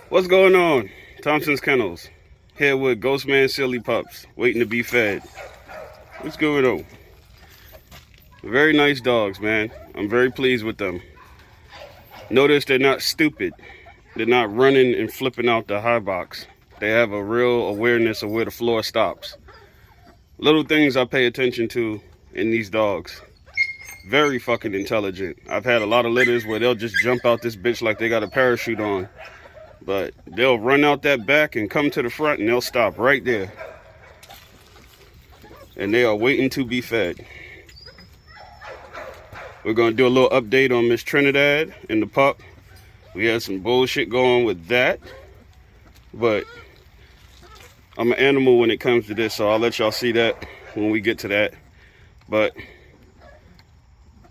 What's going on? Thompson'S Kennels. Here with Ghostman Silly Pups, waiting to be fed. What's going on? Very nice dogs, man. I'm very pleased with them. Notice they're not stupid. They're not running and flipping out the high box. They have a real awareness of where the floor stops. Little things I pay attention to in these dogs. Very fucking intelligent. I've had a lot of litters where they'll just jump out this bitch like they got a parachute on. But they'll run out that back and come to the front and they'll stop right there. And they are waiting to be fed. We're going to do a little update on Miss Trinidad and the pup. We had some bullshit going with that. But I'm an animal when it comes to this, so I'll let y'all see that when we get to that. But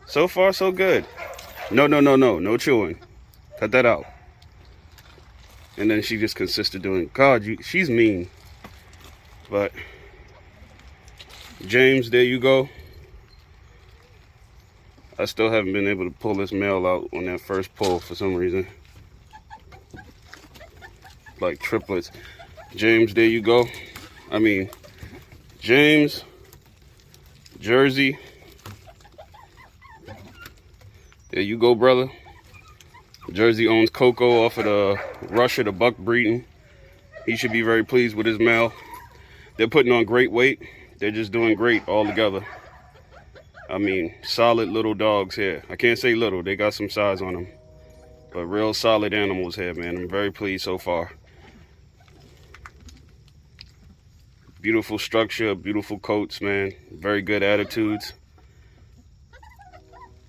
so far, so good. No chewing. Cut that out. And then she just consists of doing, God, she's mean. But James, there you go. I still haven't been able to pull this male out on that first pull for some reason. Like triplets. James, there you go. I mean, James, Jersey. There you go, brother. Jersey owns Coco off of the Russia, the buck breeding. He should be very pleased with his male. They're putting on great weight. They're just doing great all together. I mean, solid little dogs here. I can't say little, they got some size on them. But real solid animals here, man. I'm very pleased so far. Beautiful structure, beautiful coats, man. Very good attitudes.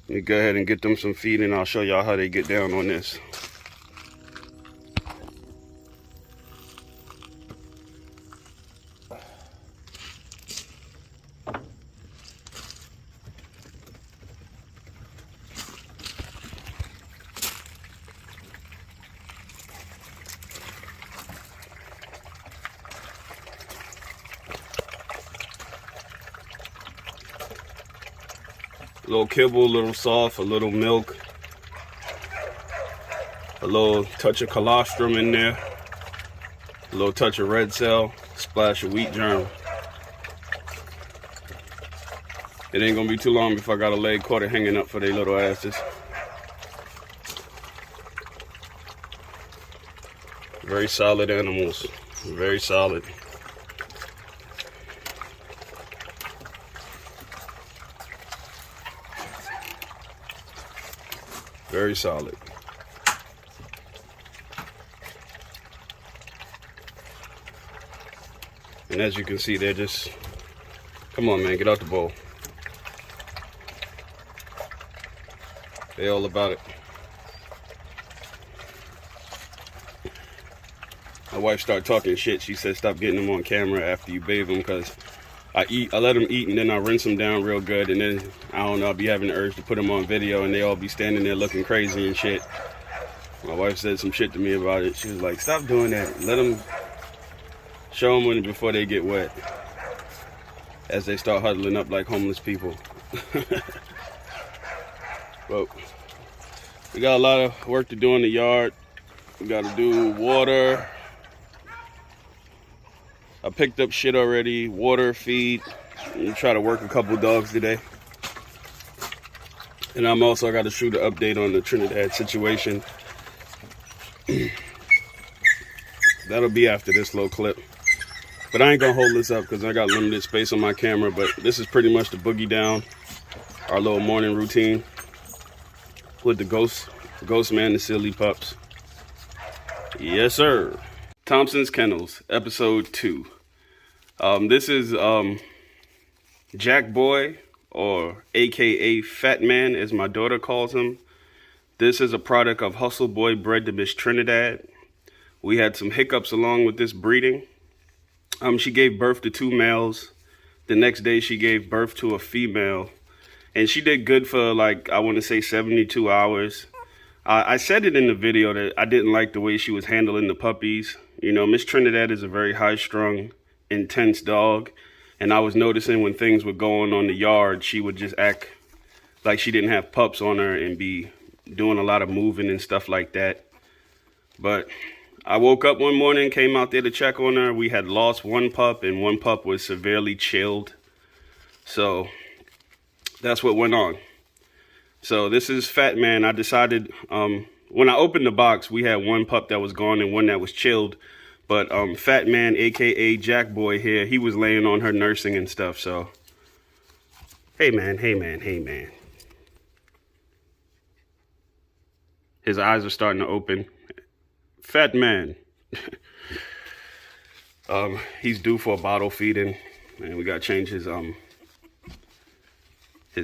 Let me go ahead and get them some feed and I'll show y'all how they get down on this. A little kibble, a little soft, a little milk, a little touch of colostrum in there, a little touch of red cell, splash of wheat germ. It ain't gonna be too long before I got a leg quarter hanging up for their little asses. Very solid animals, very solid. Very solid. And as you can see, they're just, come on, man, get out the bowl. They're all about it. My wife started talking shit. She said, stop getting them on camera after you bathe them, because I let them eat and then I rinse them down real good, and then I don't know, I'll be having the urge to put them on video and they all be standing there looking crazy and shit. My wife said some shit to me about it. She was like, stop doing that. Let them, show them before they get wet, as they start huddling up like homeless people. But we got a lot of work to do in the yard. We got to do water. I picked up shit already, water, feed, and try to work a couple dogs today. And I got to shoot an update on the Trinidad situation. That'll be after this little clip. But I ain't gonna hold this up because I got limited space on my camera, but this is pretty much the boogie down, our little morning routine with the ghost man, the silly pups. Yes, sir. Thompson'S Kennels, episode 2. This is Jack Boy, or AKA Fat Man, as my daughter calls him. This is a product of Hustle Boy bred to Miss Trinidad. We had some hiccups along with this breeding. She gave birth to 2 males. The next day she gave birth to a female. And she did good for, like, I want to say 72 hours. I said it in the video that I didn't like the way she was handling the puppies. You know, Miss Trinidad is a very high-strung, intense dog. And I was noticing when things were going on the yard, she would just act like she didn't have pups on her and be doing a lot of moving and stuff like that. But I woke up one morning, came out there to check on her. We had lost one pup, and one pup was severely chilled. So that's what went on. So this is Fat Man. I decided, when I opened the box, we had one pup that was gone and one that was chilled. But Fat Man, aka Jack Boy here, he was laying on her nursing and stuff. So, hey man, hey man, hey man. His eyes are starting to open. Fat Man. He's due for a bottle feeding, and we gotta change his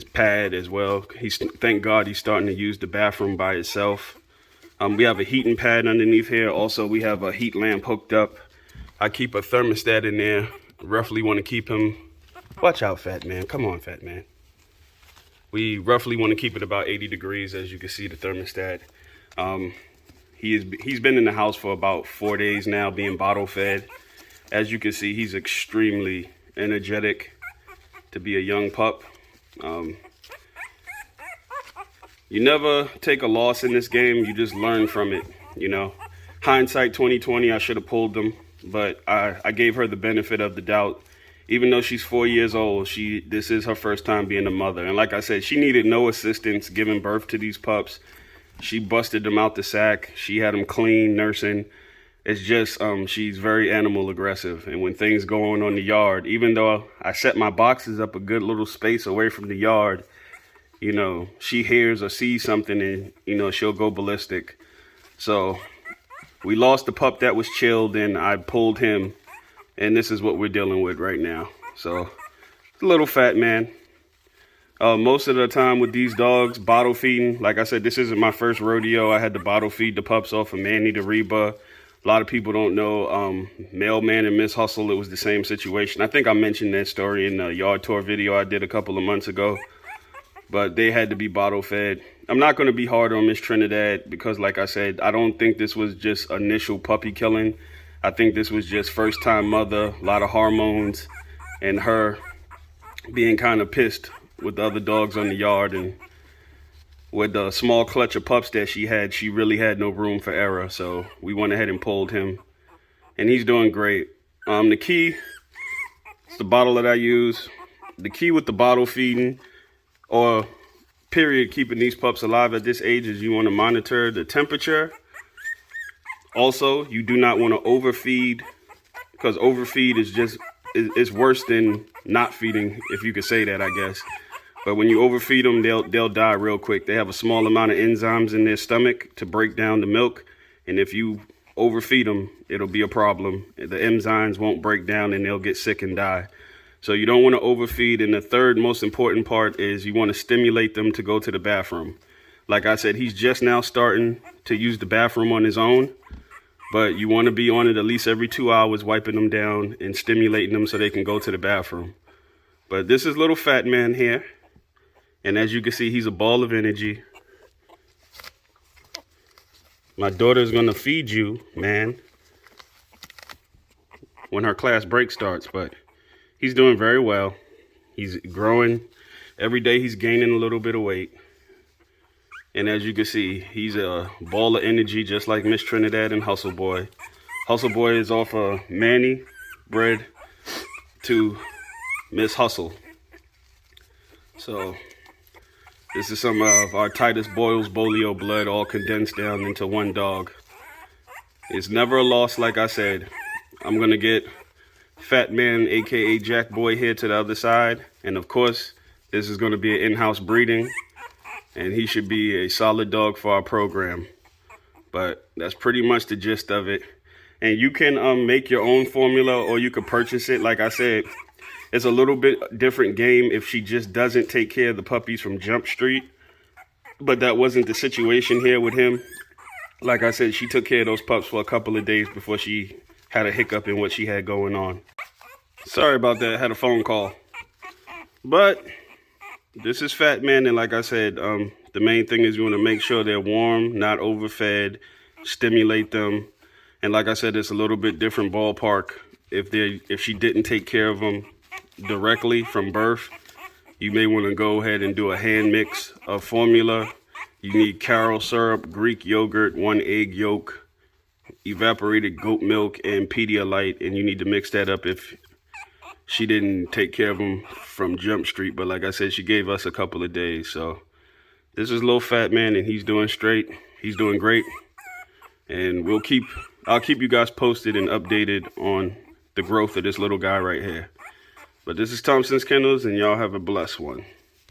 pad as well. Thank God he's starting to use the bathroom by itself. We have a heating pad underneath here. Also, we have a heat lamp hooked up. I keep a thermostat in there. Roughly want to keep him. Watch out, Fat Man. Come on, Fat Man. We roughly want to keep it about 80 degrees, as you can see the thermostat. He's been in the house for about 4 days now, being bottle fed. As you can see, he's extremely energetic to be a young pup. You never take a loss in this game. You just learn from it, you know. Hindsight 2020, I should have pulled them, but I gave her the benefit of the doubt. Even though she's 4 years old, this is her first time being a mother. And like I said, she needed no assistance giving birth to these pups. She busted them out the sack. She had them clean, nursing. It's just, she's very animal aggressive. And when things go on the yard, even though I set my boxes up a good little space away from the yard, you know, she hears or sees something and, you know, she'll go ballistic. So we lost the pup that was chilled, and I pulled him. And this is what we're dealing with right now. So, a little Fat Man. Most of the time with these dogs, bottle feeding, like I said, this isn't my first rodeo. I had to bottle feed the pups off of Manny the Reba. A lot of people don't know Mailman and Miss Hustle. It was the same situation. I think I mentioned that story in the yard tour video I did a couple of months ago. But they had to be bottle fed. I'm not going to be hard on Miss Trinidad because, like I said, I don't think this was just initial puppy killing. I think this was just first time mother, a lot of hormones, and her being kind of pissed with the other dogs on the yard. And with the small clutch of pups that she had, she really had no room for error. So we went ahead and pulled him, and he's doing great. The key, it's the bottle that I use. The key with the bottle feeding, or period, keeping these pups alive at this age, is you want to monitor the temperature. Also, you do not want to overfeed, because overfeed is worse than not feeding, if you could say that, I guess. But when you overfeed them, they'll die real quick. They have a small amount of enzymes in their stomach to break down the milk, and if you overfeed them, it'll be a problem. The enzymes won't break down, and they'll get sick and die. So you don't want to overfeed. And the third most important part is you want to stimulate them to go to the bathroom. Like I said, he's just now starting to use the bathroom on his own. But you want to be on it at least every 2 hours, wiping them down and stimulating them so they can go to the bathroom. But this is little Fat Man here. And as you can see, he's a ball of energy. My daughter's going to feed you, man, when her class break starts. But he's doing very well. He's growing. Every day he's gaining a little bit of weight. And as you can see, he's a ball of energy, just like Miss Trinidad and Hustle Boy. Hustle Boy is off of Manny, bred to Miss Hustle. So this is some of our Titus Boyle's Bolio blood all condensed down into one dog. It's never a loss, like I said. I'm going to get Fat Man, aka Jack Boy, here to the other side. And of course, this is going to be an in-house breeding. And he should be a solid dog for our program. But that's pretty much the gist of it. And you can make your own formula, or you can purchase it. Like I said, it's a little bit different game if she just doesn't take care of the puppies from Jump Street. But that wasn't the situation here with him. Like I said, she took care of those pups for a couple of days before she had a hiccup in what she had going on. Sorry about that. I had a phone call. But this is Fat Man, and like I said, the main thing is you want to make sure they're warm, not overfed, stimulate them. And like I said, it's a little bit different ballpark if she didn't take care of them directly from birth. You may want to go ahead and do a hand mix of formula. You need carob syrup, Greek yogurt, 1 egg yolk, evaporated goat milk and Pedialyte, and you need to mix that up if she didn't take care of him from Jump Street. But like I said, she gave us a couple of days. So this is Little Fat Man, and he's doing straight. He's doing great. And I'll keep you guys posted and updated on the growth of this little guy right here. But this is Thompson'S Kennels, and y'all have a blessed one.